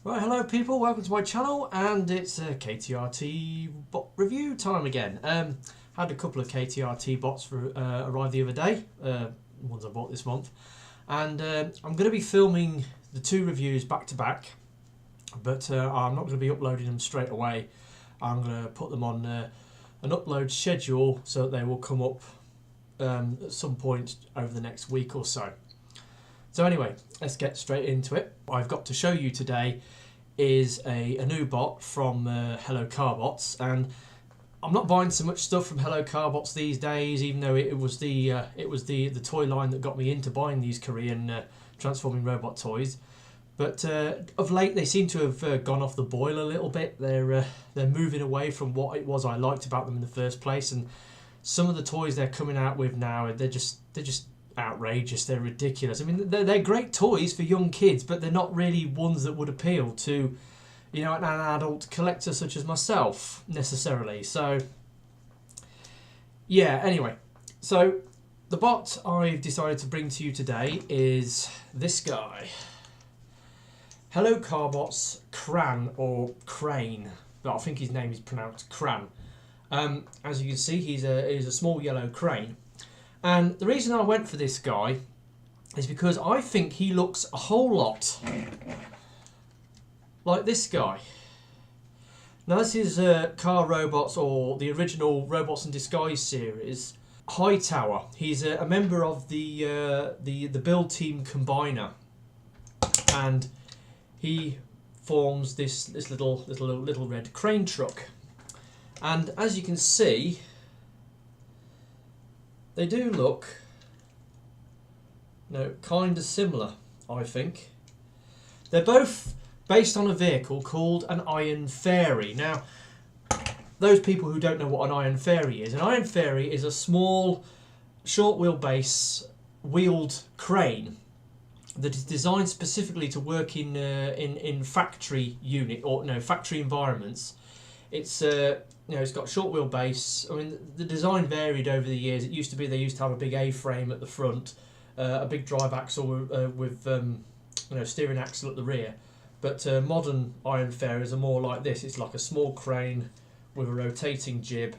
Right, hello people, welcome to my channel, and it's KTRT bot review time again. Had a couple of KTRT bots arrive the other day, ones I bought this month, and I'm going to be filming the two reviews back to back, but I'm not going to be uploading them straight away. I'm going to put them on an upload schedule so that they will come up at some point over the next week or so. So anyway, let's get straight into it. What I've got to show you today is a new bot from Hello Carbots, and I'm not buying so much stuff from Hello Carbots these days, even though it was the toy line that got me into buying these Korean transforming robot toys. But of late they seem to have gone off the boil a little bit. They're moving away from what it was I liked about them in the first place, and some of the toys they're coming out with now, they're just outrageous. They're ridiculous. I mean, they're great toys for young kids, but they're not really ones that would appeal to, you know, an adult collector such as myself necessarily. So yeah, anyway, so the bot I've decided to bring to you today is this guy, Hello Carbot's Cran, or Crane, but I think his name is pronounced Cran. As you can see, he's a small yellow crane. And the reason I went for this guy is because I think he looks a whole lot like this guy. Now this is Car Robots, or the original Robots in Disguise series, Hightower. He's a member of the build team Combiner, and he forms this little red crane truck. And as you can see, they do look, kind of similar, I think. They're both based on a vehicle called an Iron Fairy. Now, those people who don't know what an Iron Fairy is, an Iron Fairy is a small, short wheelbase wheeled crane that is designed specifically to work in factory factory environments. It's it's got short wheelbase. I mean, the design varied over the years. It used to be they used to have a big A-frame at the front, a big drive axle with steering axle at the rear. But modern Iron Fairies are more like this. It's like a small crane with a rotating jib,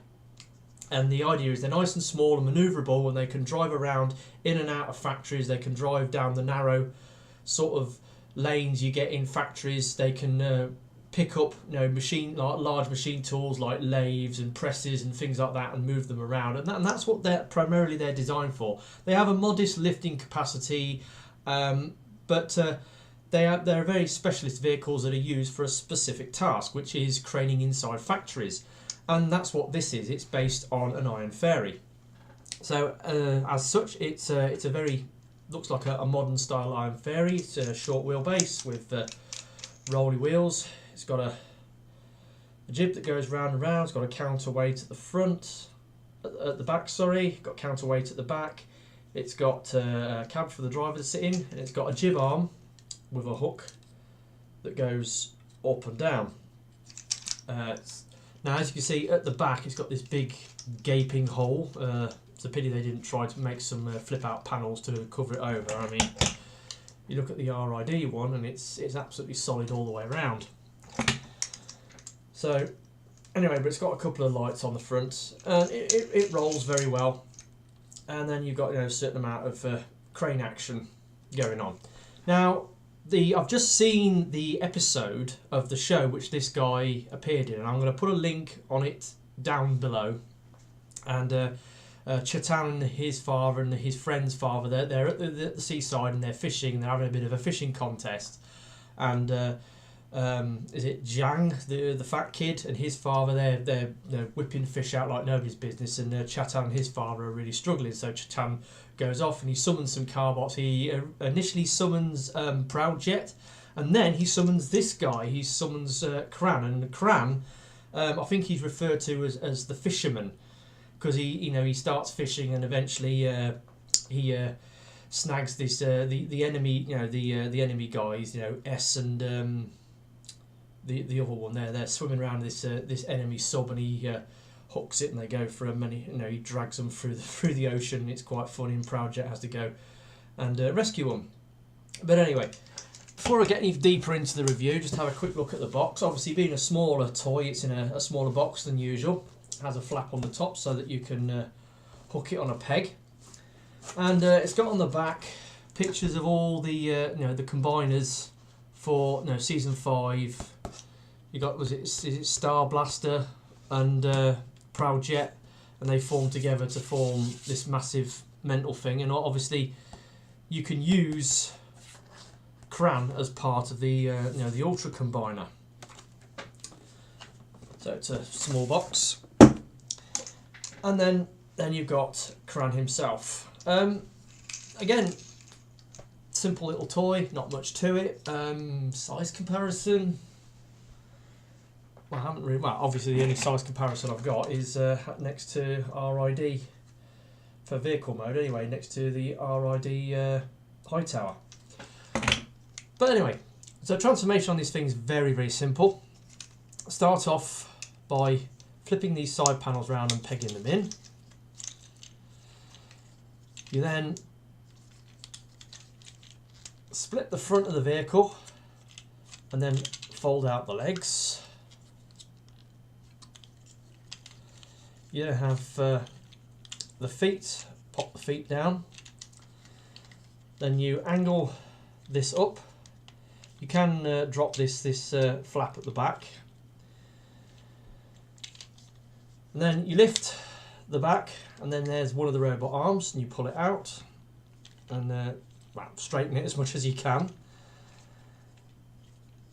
and the idea is they're nice and small and manoeuvrable, and they can drive around in and out of factories. They can drive down the narrow sort of lanes you get in factories. They can pick up large machine tools like lathes and presses and things like that and move them around, and that's what they're primarily designed for. They have a modest lifting capacity, but they're very specialist vehicles that are used for a specific task, which is craning inside factories, and that's what this is. It's based on an Iron Fairy. So as such, it's a very, looks like a modern style Iron Fairy. It's a short wheelbase with rolly wheels. It's got a jib that goes round and round. It's got a counterweight at the front, at the back. Sorry, got counterweight at the back. It's got a cab for the driver to sit in, and it's got a jib arm with a hook that goes up and down. Now, as you can see at the back, it's got this big gaping hole. It's a pity they didn't try to make some flip-out panels to cover it over. I mean, you look at the RID one, and it's absolutely solid all the way around. So anyway, but it's got a couple of lights on the front, and it rolls very well. And then you've got a certain amount of crane action going on. Now, I've just seen the episode of the show which this guy appeared in, and I'm going to put a link on it down below. And Chetan and his father and his friend's father, they're at the seaside, and they're fishing, and they're having a bit of a fishing contest. And is it Jang, the fat kid, and his father, they're whipping fish out like nobody's business, and Chetan and his father are really struggling. So Chetan goes off and he summons some Carbots. He initially summons Proudjet, and then he summons this guy. He summons Cran, and Cran, I think he's referred to as the fisherman, because he starts fishing, and eventually he snags this the enemy, the enemy guys, S and the other one there. They're swimming around this enemy sub, and he hooks it, and they go for a many. He drags them through the ocean. It's quite funny, and Proudjet has to go and rescue them. But anyway, before I get any deeper into the review, just have a quick look at the box. Obviously, being a smaller toy, it's in a smaller box than usual. It has a flap on the top so that you can hook it on a peg. And it's got on the back pictures of all the the combiners for season 5. You got is it Star Blaster and Proud Jet, and they formed together to form this massive mental thing. And obviously, you can use Cran as part of the the Ultra Combiner. So it's a small box, and then you've got Cran himself. Again, simple little toy, not much to it. Size comparison. Well, I haven't really. Well, obviously the only size comparison I've got is next to RID for vehicle mode. Anyway, next to the RID high tower. But anyway, so transformation on this thing is very, very simple. Start off by flipping these side panels around and pegging them in. You then split the front of the vehicle and then fold out the legs. You have the feet, pop the feet down. Then you angle this up. You can drop this flap at the back. And then you lift the back, and then there's one of the robot arms, and you pull it out and straighten it as much as you can.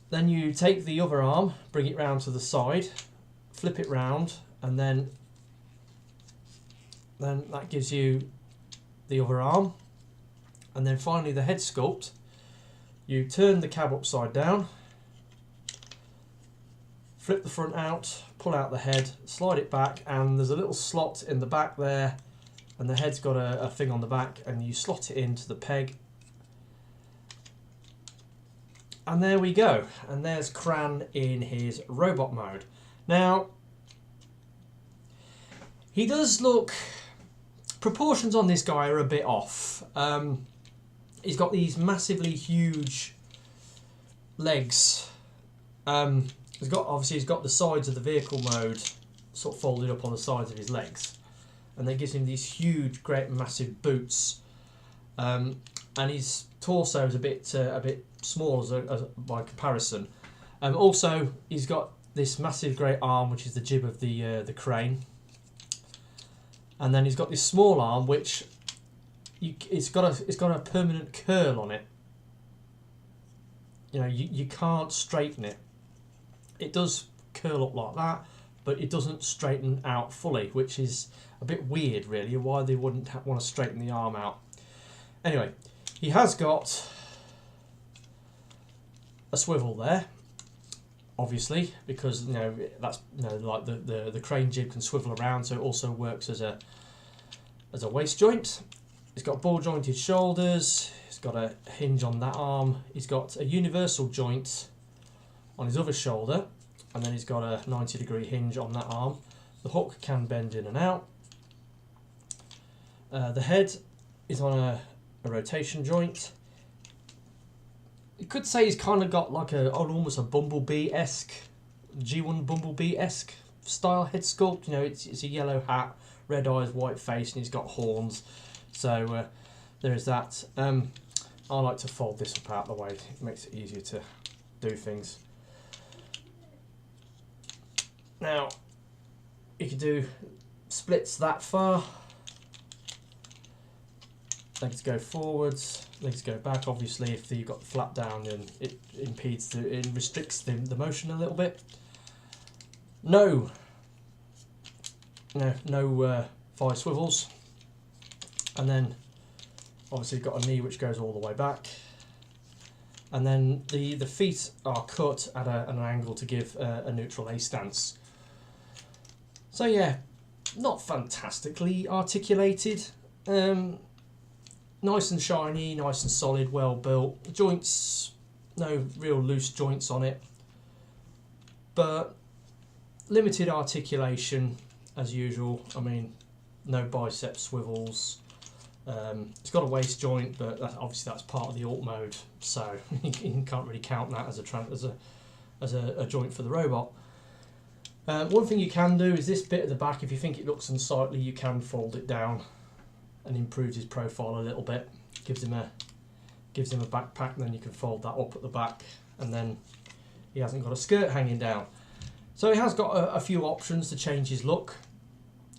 Then you take the other arm, bring it round to the side, flip it round, and then that gives you the other arm. And then finally the head sculpt. You turn the cab upside down, flip the front out, pull out the head, slide it back, and there's a little slot in the back there, and the head's got a thing on the back, and you slot it into the peg. And there we go. And there's Cran in his robot mode. Now, he does look... Proportions on this guy are a bit off. He's got these massively huge legs. He's got the sides of the vehicle mode sort of folded up on the sides of his legs, and that gives him these huge, great, massive boots. And his torso is a bit small by comparison. Also, he's got this massive, great arm, which is the jib of the crane, and then he's got this small arm, which it's got a permanent curl on it. You can't straighten it. It does curl up like that, but it doesn't straighten out fully, which is a bit weird, really, why they wouldn't want to straighten the arm out. Anyway, he has got a swivel there, obviously, because that's like the crane jib can swivel around, so it also works as a waist joint. He's got ball jointed shoulders. He's got a hinge on that arm. He's got a universal joint on his other shoulder, and then he's got a 90-degree hinge on that arm. The hook can bend in and out. The head is on a rotation joint. You could say he's kind of got like almost a Bumblebee-esque, G1 Bumblebee-esque style head sculpt. It's a yellow hat, red eyes, white face, and he's got horns. So there is that. I like to fold this up out of the way. It makes it easier to do things. Now, you can do splits that far. Legs go forwards, legs go back. Obviously, if you've got the flap down, then it restricts the motion a little bit. No 5 swivels. And then, obviously, you've got a knee which goes all the way back. And then the feet are cut at an angle to give a neutral A stance. So yeah, not fantastically articulated. Nice and shiny, nice and solid, well built. Joints, no real loose joints on it. But limited articulation as usual. I mean, no bicep swivels. It's got a waist joint, but obviously that's part of the alt mode, so you can't really count that as a joint for the robot. One thing you can do is this bit at the back. If you think it looks unsightly, you can fold it down, and improves his profile a little bit. Gives him a backpack, and then you can fold that up at the back, and then he hasn't got a skirt hanging down. So he has got a few options to change his look.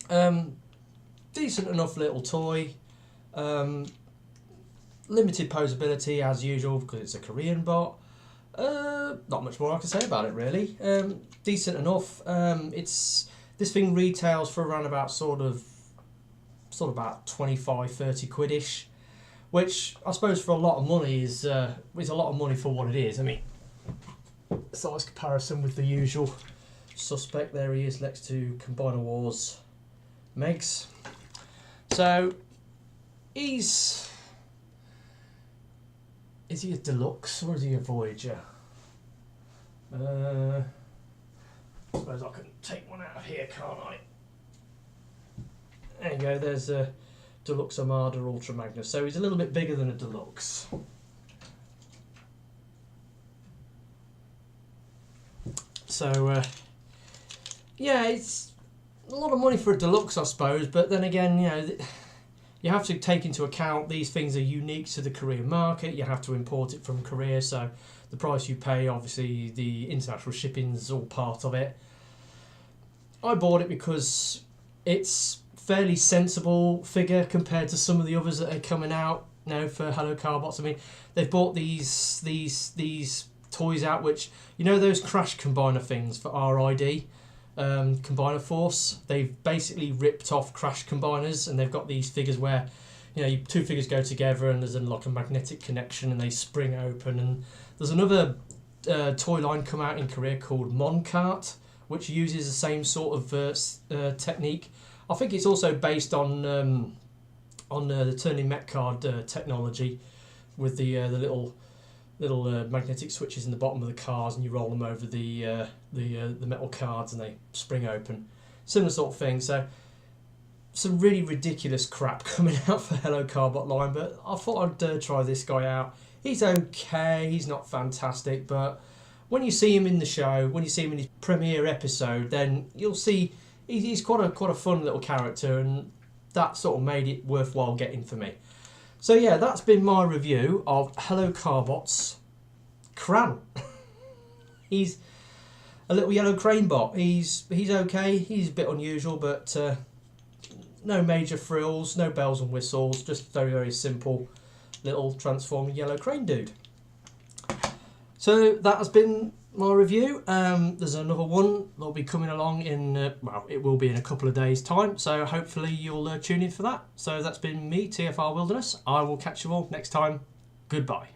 Decent enough little toy. Limited posability as usual because it's a Korean bot. Not much more I can say about it really. Decent enough. This thing retails for around about sort of about 25-30 quid-ish, which I suppose for a lot of money is a lot of money for what it is. I mean, size comparison with the usual suspect. There he is next to Combiner Wars Megs. So is he a deluxe or is he a Voyager? I suppose I can take one out of here, can't I? There you go, there's a Deluxe Armada Ultra Magnus. So he's a little bit bigger than a deluxe. So yeah, it's a lot of money for a deluxe, I suppose, but then again, you know, you have to take into account these things are unique to the Korean market. You have to import it from Korea, so the price you pay, obviously the international shipping is all part of it. I bought it because it's fairly sensible figure compared to some of the others that are coming out now for Hello Carbots. I mean, they've bought these toys out, which, you know, those crash combiner things for RID, Combiner Force. They've basically ripped off crash combiners, and they've got these figures where, you know, two figures go together and there's like a magnetic connection and they spring open. And there's another toy line come out in Korea called Moncart, which uses the same sort of technique. I think it's also based on the turning mech card technology, with the little magnetic switches in the bottom of the cars, and you roll them over the metal cards and they spring open. Similar sort of thing. So some really ridiculous crap coming out for Hello Carbot line, but I thought I'd try this guy out. He's okay, he's not fantastic, but when you see him in the show, when you see him in his premiere episode, then you'll see he's quite a fun little character, and that sort of made it worthwhile getting for me. So yeah, that's been my review of Hello Carbot's Cran. He's a little yellow crane bot. He's okay. He's a bit unusual, but no major frills, no bells and whistles. Just very, very simple little transforming yellow crane dude. So that has been my review. There's another one that'll be coming along in, well, it will be in a couple of days' time, so hopefully you'll tune in for that. So that's been me, TFR Wilderness. I will catch you all next time. Goodbye.